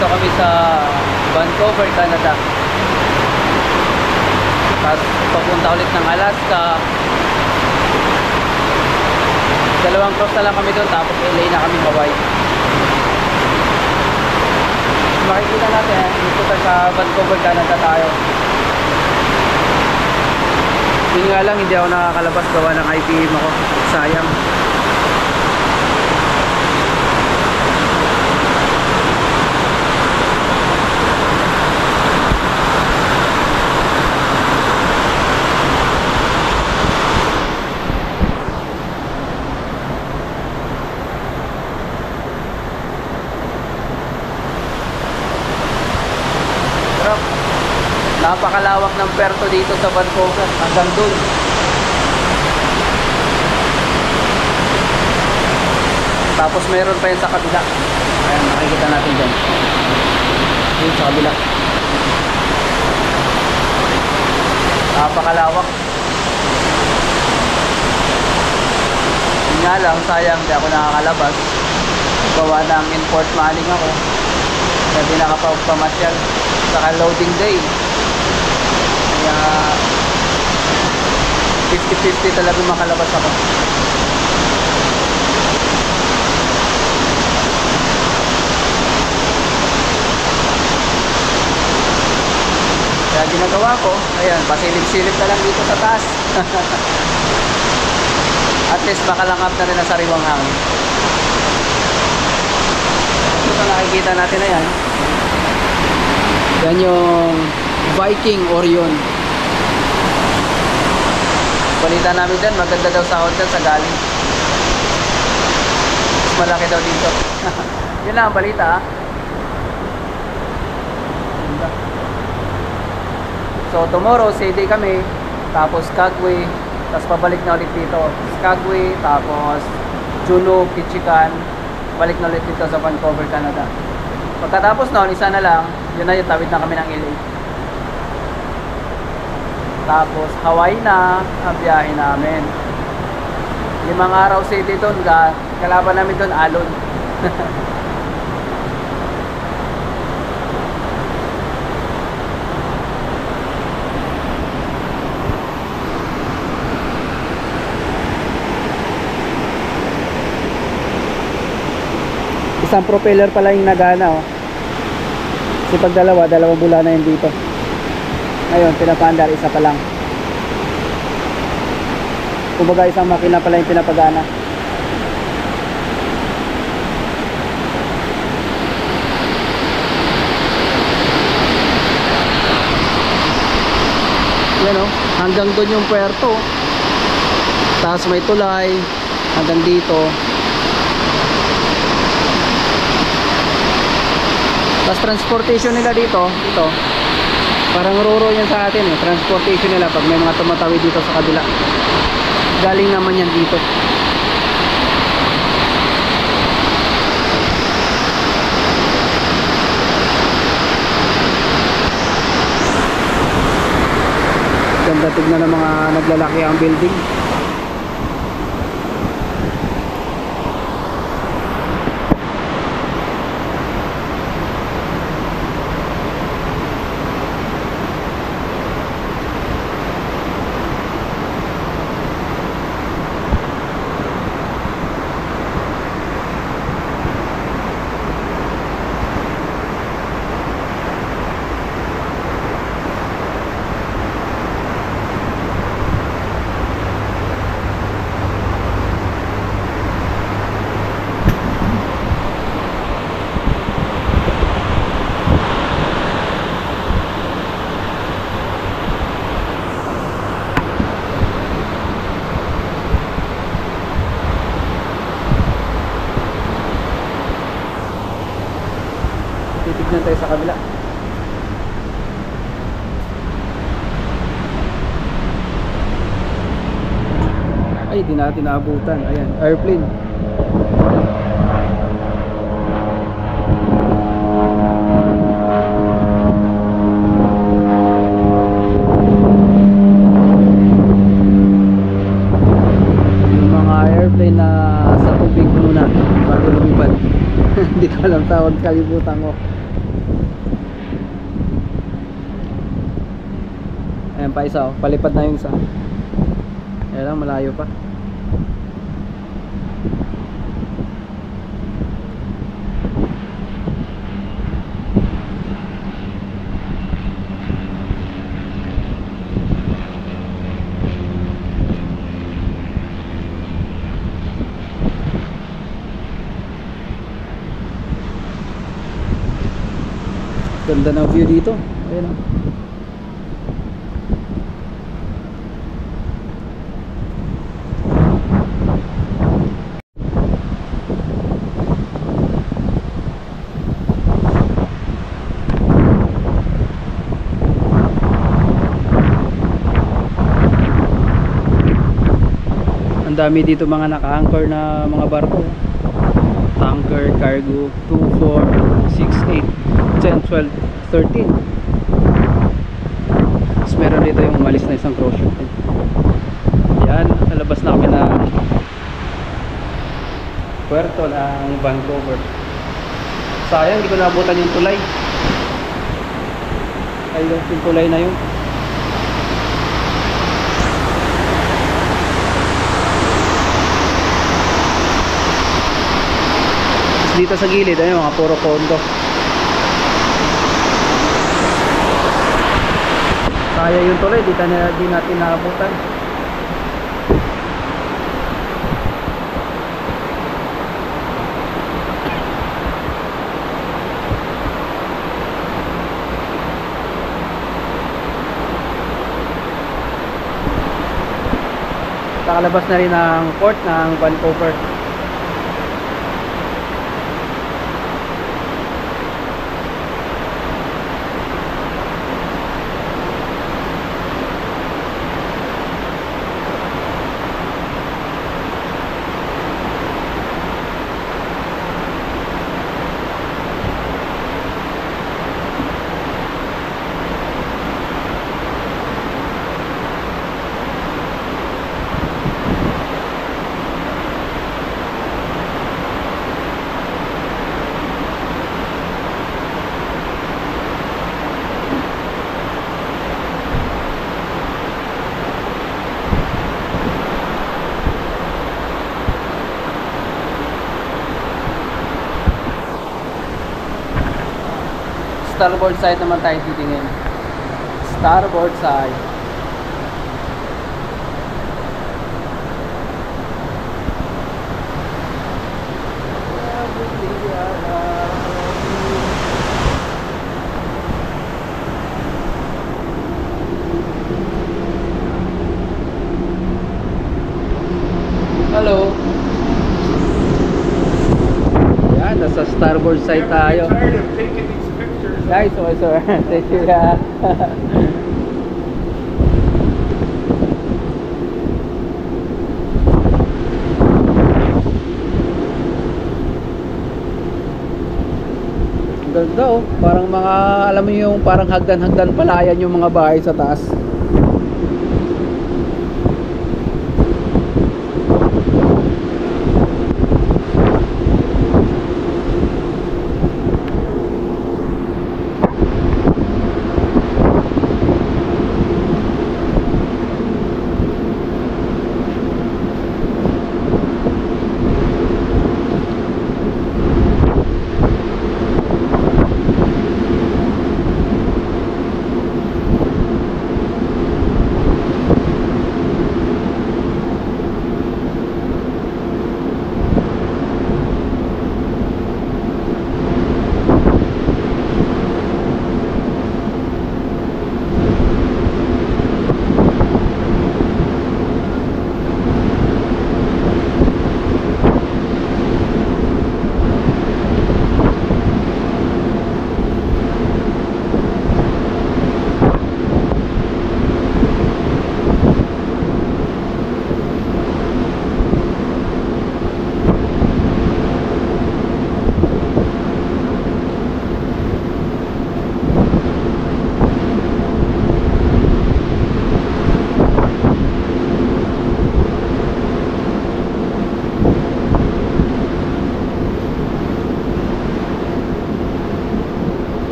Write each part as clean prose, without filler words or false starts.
nandito kami sa Vancouver, Canada. Tapos papunta ulit ng Alaska. Dalawang cross na lang kami doon, tapos LA na kami, Hawaii. Makikita natin, dito sa Vancouver, Canada tayo. Yun nga lang, hindi ako nakakalabas gawa ng IPM ako. Sayang. Napakalawak ng Puerto dito sa Vancouver, hanggang dun. Tapos meron pa yun sa kabila. Ayan, makikita natin dyan. Yun sa kabila. Napakalawak. Yun nga lang, sayang di ako nakakalabas. Gawa ng import maling ako. Hindi nakapagpamasyal. Saka loading day. Kaya 50-50 talaga makalabas ako. Kaya ginagawa ko, ayan, pasilip-silip na lang dito sa taas. At least makalangap na rin ang sariwang hangin. Ito nakikita natin na yan. Yan yung Viking Orion. Balita namin dyan, maganda daw sahod dyan sa galing. Mas malaki daw dito. Yun lang ang balita, ha? So tomorrow, CD kami. Tapos Skagway. Tapos pabalik na ulit dito. Skagway, tapos Juneau, Ketchikan. Balik na ulit dito sa Vancouver, Canada. Pagkatapos noon, isa na lang. Yun na yung tawid na kami ng LA. Tapos Hawaii na ang biyahe namin. 5 araw city doon. Kalaban namin doon alon. Isang propeller pala yung nagana, oh. Kasi pag dalawang bula na yun dito. Ngayon, pinapandar, isa pa lang. Kumbaga, isang makina pala yung pinapagana. Yan, oh. Hanggang doon yung puerto. Tapos may tulay. Hanggang dito. Tapos transportation nila dito, ito. Parang ruro yan sa atin, eh. Transportation nila pag may mga tumatawid dito sa kabila. Galing naman yan dito. Ganda tignan ng mga naglalaki ang building. Titignan tayo sa kabila. Ay, di natin naabutan. Ayan, airplane. Yung mga airplane na sa tubig muna bago lumipad. Hindi ko alam tawag, kalimutan ko. Ayan pa isa, oh. Palipad na yung isa. Ayan lang, malayo pa. Ganda ng view dito. Ayan o. Ang dami dito mga naka-anchor na mga barko. Tanker, cargo, 2, 4, 6, 8, 10, 12, 13. Tapos meron dito yung umalis na isang cruise ship. Yan, nalabas na kami ng puerto ng Vancouver. Sayang, hindi ko naabutan yung tulay. Ayun, yung tulay na yun. Dito sa gilid, ayun, mga puro condo. Kaya yung tuloy, di natin naabutan. Nakalabas na rin ang port ng Vancouver. Starboard side naman tayo titingin. Starboard side. Hello. Yan, nasa starboard side tayo. Nice one, sir. Thank you. Ganda oh. Parang mga, alam mo yung parang hagdan-hagdan palayan yung mga bahay sa taas.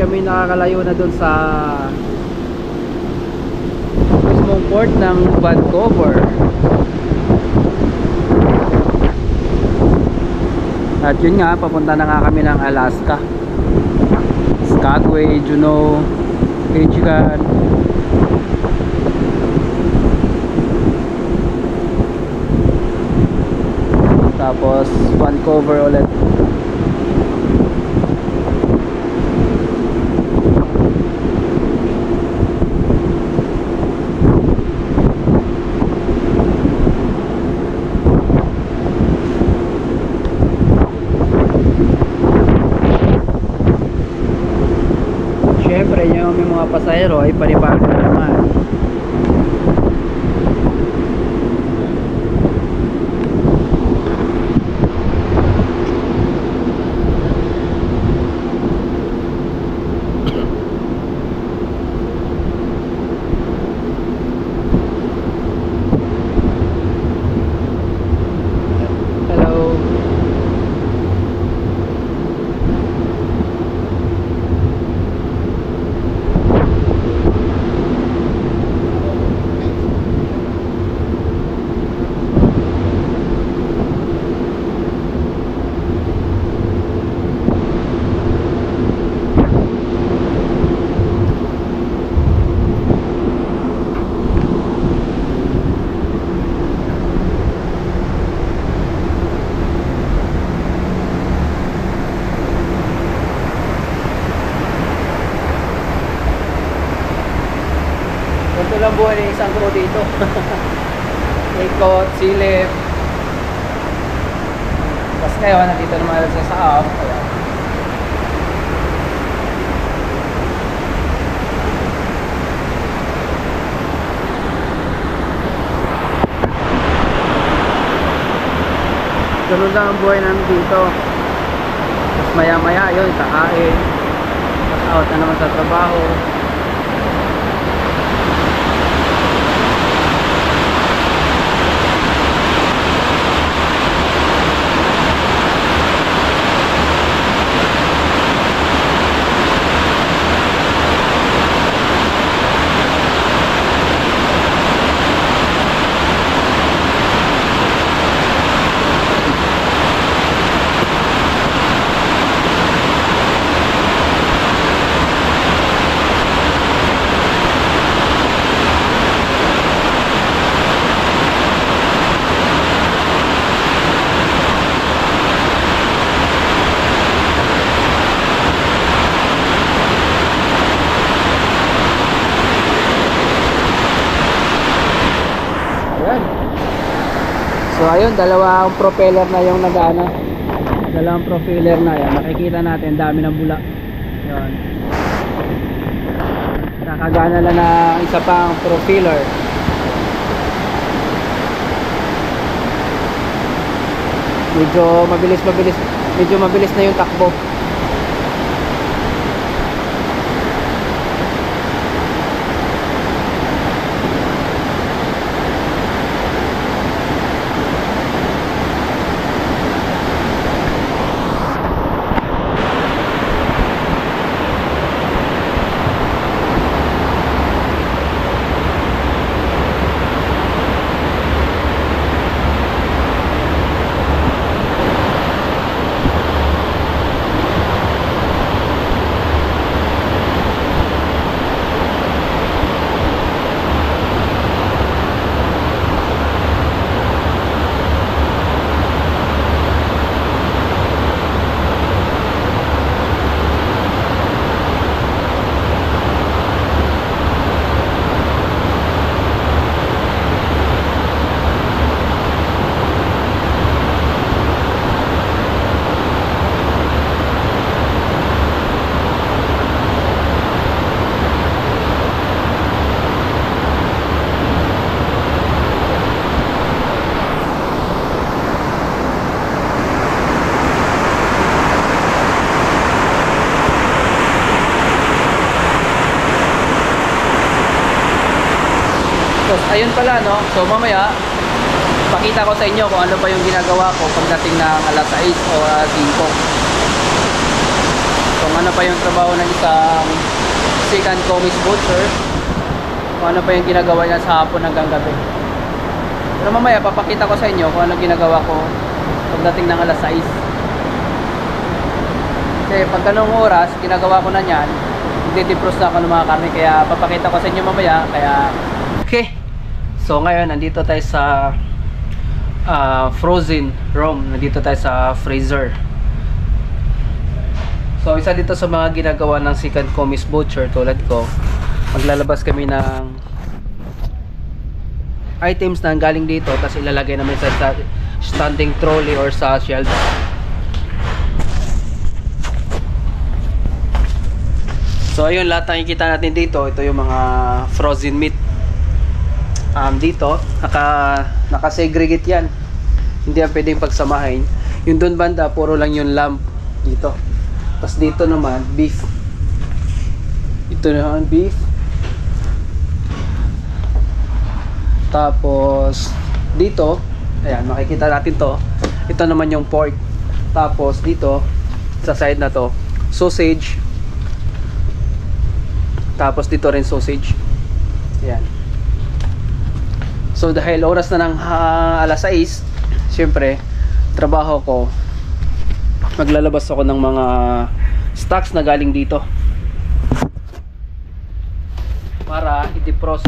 kami nakakalayo na dun sa mismong port ng Vancouver. At yun nga, papunta na nga kami ng Alaska, Skagway, Juneau, Ketchikan. Tapos Vancouver ulit. Siyempre yung may mga pasahero ay panibago na naman. Ito lang buhay ng isang crew dito. Ikot, silip. Tapos ngayon, nandito naman sa off. Ayan. Ganun lang ang buhay namin dito. Tapos maya maya yun, kakain. Tapos out na naman sa trabaho. So ayun, dalawang propeller na yung nagana. Dalawang propeller na yan. Makikita natin, dami ng bula. Yun. Nakagana lang na isa pang propeller. Medyo mabilis na yung takbo. Ayun pala, no? So mamaya pakita ko sa inyo kung ano pa yung ginagawa ko pagdating ng alas 6 o 5. kung ano pa yung trabaho ng isang second comics butcher, kung ano pa yung ginagawa niya sa hapon hanggang gabi. Pero mamaya papakita ko sa inyo kung ano ginagawa ko pagdating ng alas 6. Kasi pag ganung oras ginagawa ko na yan, magdi-defrost na ako ng mga karne, kaya papakita ko sa inyo mamaya. Kaya okay, so ngayon nandito tayo sa frozen room, nandito tayo sa freezer. So isa dito sa mga ginagawa ng second comics butcher tulad ko, maglalabas kami ng items na galing dito, tapos ilalagay namin sa standing trolley or sa shelves. So ayun, lahat ng nakikita natin dito, ito yung mga frozen meat. Dito naka-segregate yan, hindi yan pwedeng pagsamahin. Yung doon banda puro lang yung lamb dito, tapos dito naman beef. Ito naman beef, tapos dito ayan, makikita natin to, ito naman yung pork. Tapos dito sa side na to sausage, tapos dito rin sausage. Ayan. So dahil oras na ng alas 6, syempre trabaho ko, maglalabas ako ng mga stocks na galing dito para i-defrost.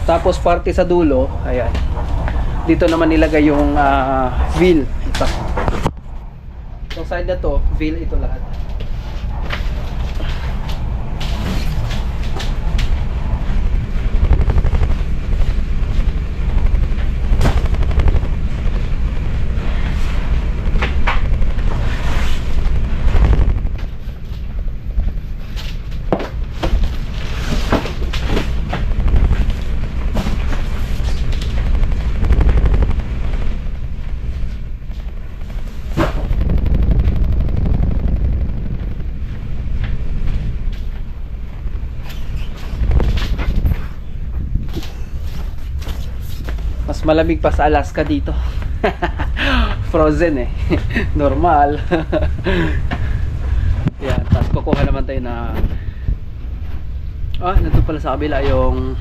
Tapos parte sa dulo, ayan, dito naman nilagay yung veal. Ito, itong side na to, veal ito lahat. Mas malamig pa sa Alaska dito. Frozen eh. Normal. Yan, tapos kukuha naman tayo na nandun pala sa kabila yung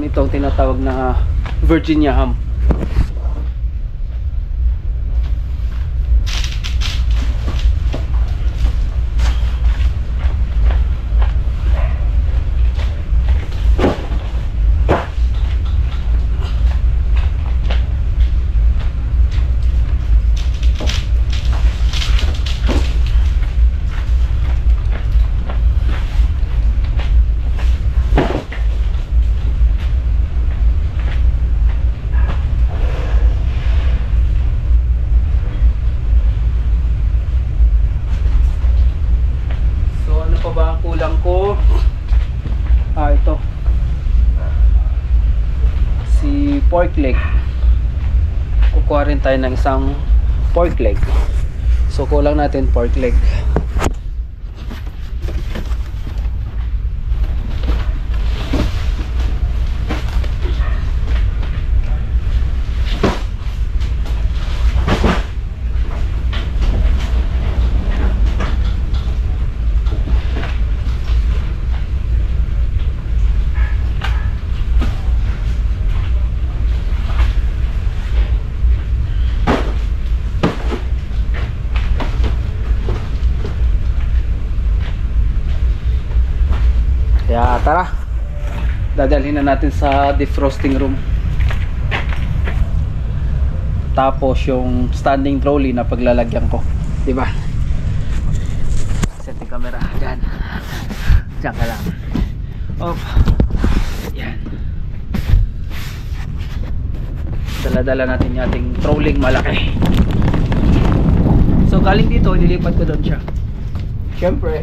itong tinatawag na Virginia ham. Kulang ko ito si pork leg. Kukuha rin tayo ng isang pork leg, so kulang natin pork leg. Kaya tara, dadalhin na natin sa defrosting room. Tapos yung standing trolley na paglalagyan ko, di ba? Set yung camera diyan. Diyan ka lang. Yan. dala natin yung ating trolling malaki. So galing dito, nilipat ko doon siya. Siyempre.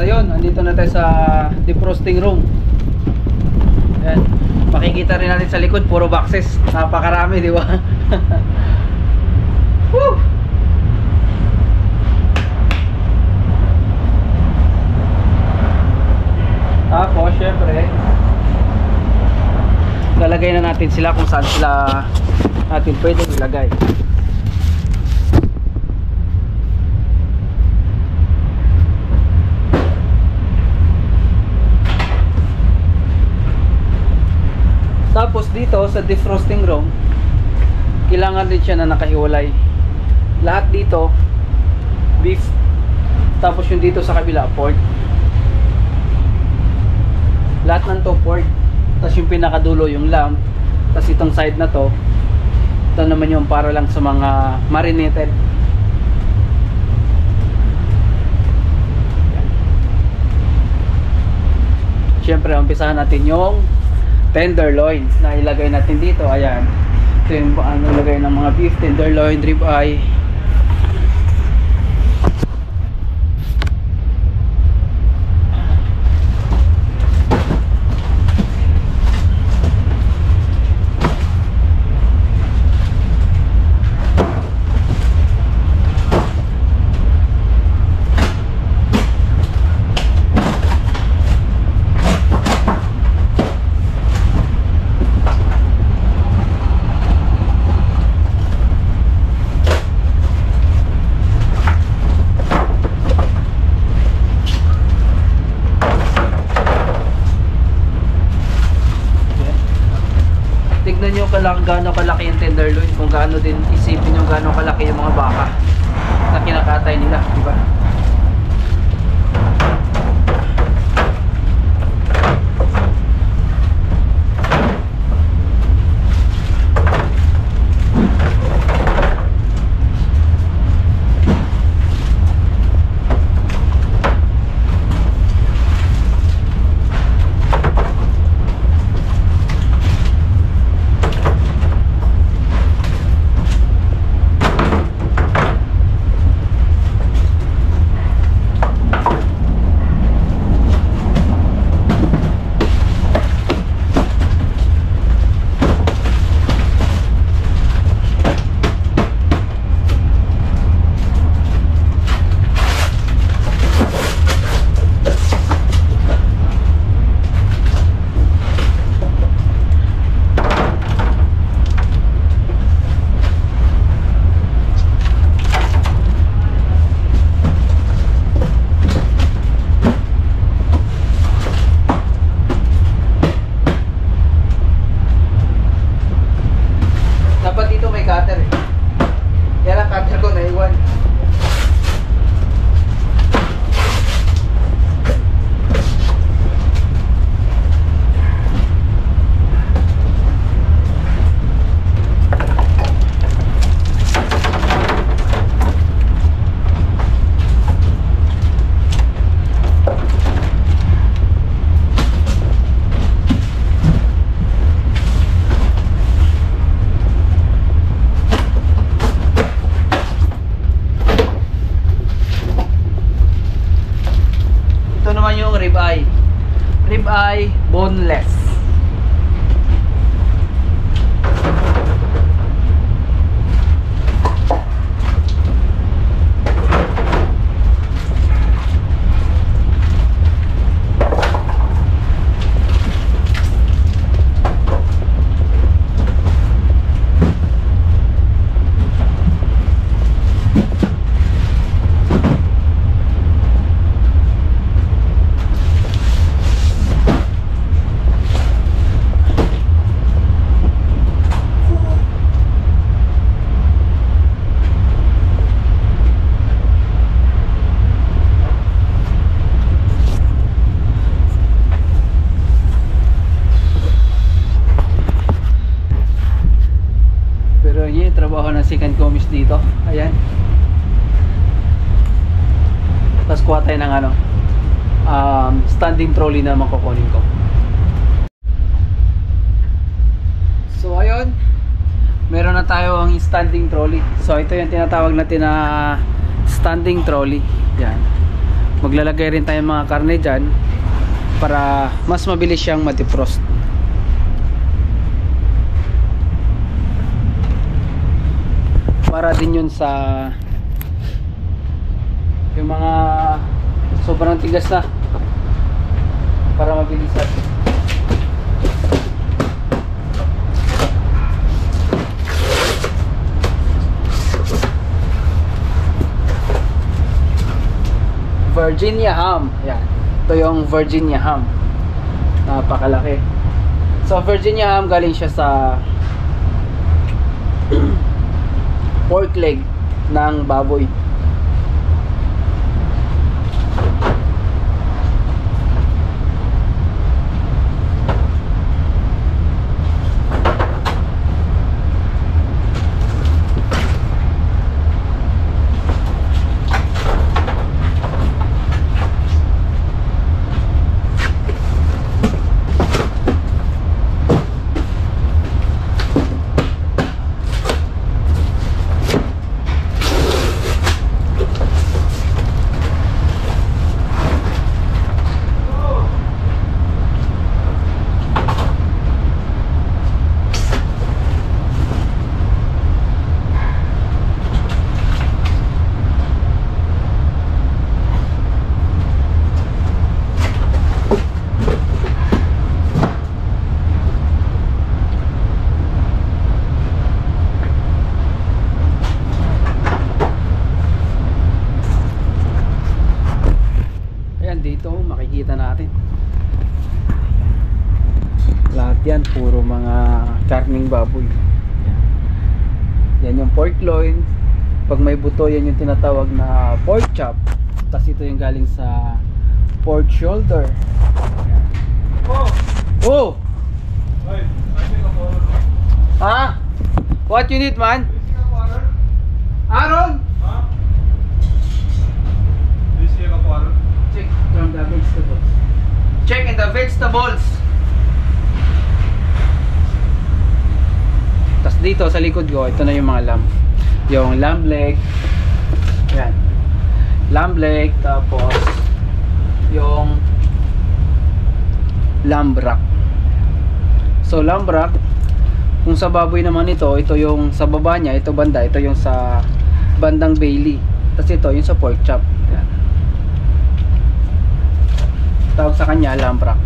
Ayun, andito na tayo sa defrosting room. Ayan. Makikita rin natin sa likod, puro boxes. Napakarami, di ba? Woo! Tapos, syempre, lalagay na natin sila kung saan sila natin pwede ilagay. Tapos dito sa defrosting room, kailangan din siya na nakahiwalay. Lahat dito beef, tapos yung dito sa kabila pork. Lahat ng to pork, tapos yung pinakadulo yung lamb, tapos itong side na to, ito naman yung para lang sa mga marinated. Siyempre umpisahan natin yung tenderloin na ilagay natin dito. Ayan, ito yung ilagay ng mga beef, tenderloin, rib eye. Tignan nyo gaano kalaki yung tenderloin, kung gaano din isipin nyo gaano kalaki yung mga baka na kinakatay nila, di ba? Rib eye boneless. yung trabaho ng second commis dito. Ayan. Tapos kuha tayo ng ano, standing trolley na makukunin ko. So ayun, meron na tayo ang standing trolley. So ito yung tinatawag natin na standing trolley. Yan. Maglalagay rin tayo mga karne dyan para mas mabilis siyang ma-defrost. Para din yun sa yung mga sobrang tigas na, para mabilis natin. Virginia ham. Yan. Ito yung Virginia ham. Napakalaki. So Virginia ham galing siya sa pork leg ng baboy. Dito makikita natin lahat yan, puro mga karning baboy. Yan yung pork loin. Pag may buto, yan yung tinatawag na pork chop. Tapos ito yung galing sa pork shoulder. Oh! Ha? What you need, man? Aaron? Check from the vegetables. Check in the vegetables. Tapos dito sa likod ko, ito na yung mga lamb. Yung lamb leg. Yan. Lamb leg. Tapos yung lamb rack. So lamb rack, kung sa baboy naman ito yung sa baba niya, ito banda, ito yung sa bandang belly. Tapos ito yung sa pork chop. Yan. Tawag sa kanya lamb rack.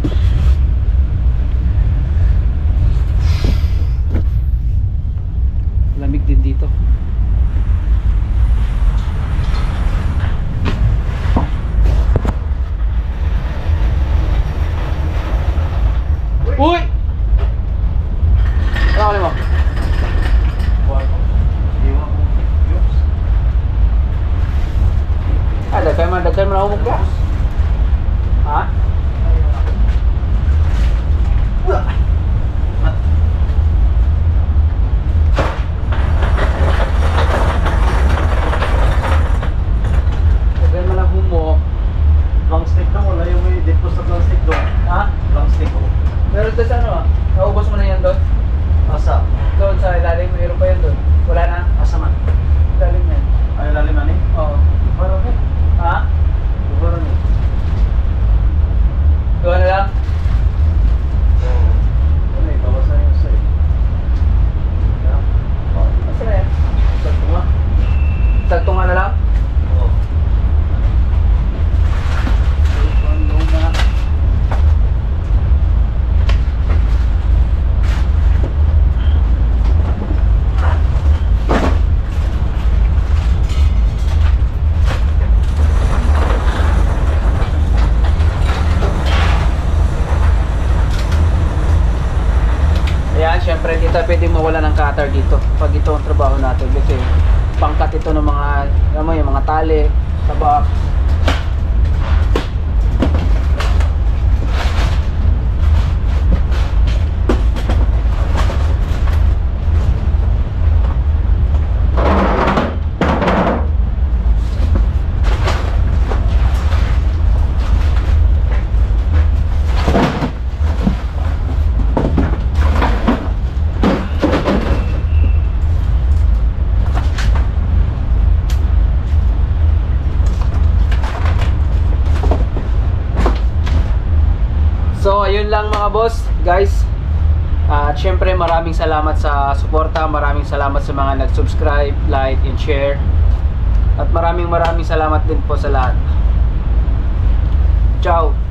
Lamig din dito. Uy! Ano mo? Dagkan mo na humog ka? Ha? Dagkan mo na humog. Long stick na wala yung may dito sa long stick doon. Ha? Long stick ko. Meron doon sa ano ah? Naubos mo na yan doon? Asa? Doon sa ilalim, mayroon pa yan doon. Wala na? Asa man? Ilalim yan. Ay, lalim na ni? Oo. Parang eh. Ha? Parang eh. Doon na lang? Oo. Ano eh, bawas na yung sa'yo. Yeah. Oo. Masaya yan. Sakto nga. Sakto nga na lang? Oo. Doon na. Ayan, syempre hindi tayo pwede mawala ng cutter dito pag ito ang trabaho natin kasi pangkat ito ng mga, alam mo, yung mga tali, tabak. yun lang mga boss, guys. At syempre maraming salamat sa suporta, maraming salamat sa mga nag-subscribe, like, and share. At maraming salamat din po sa lahat. Ciao!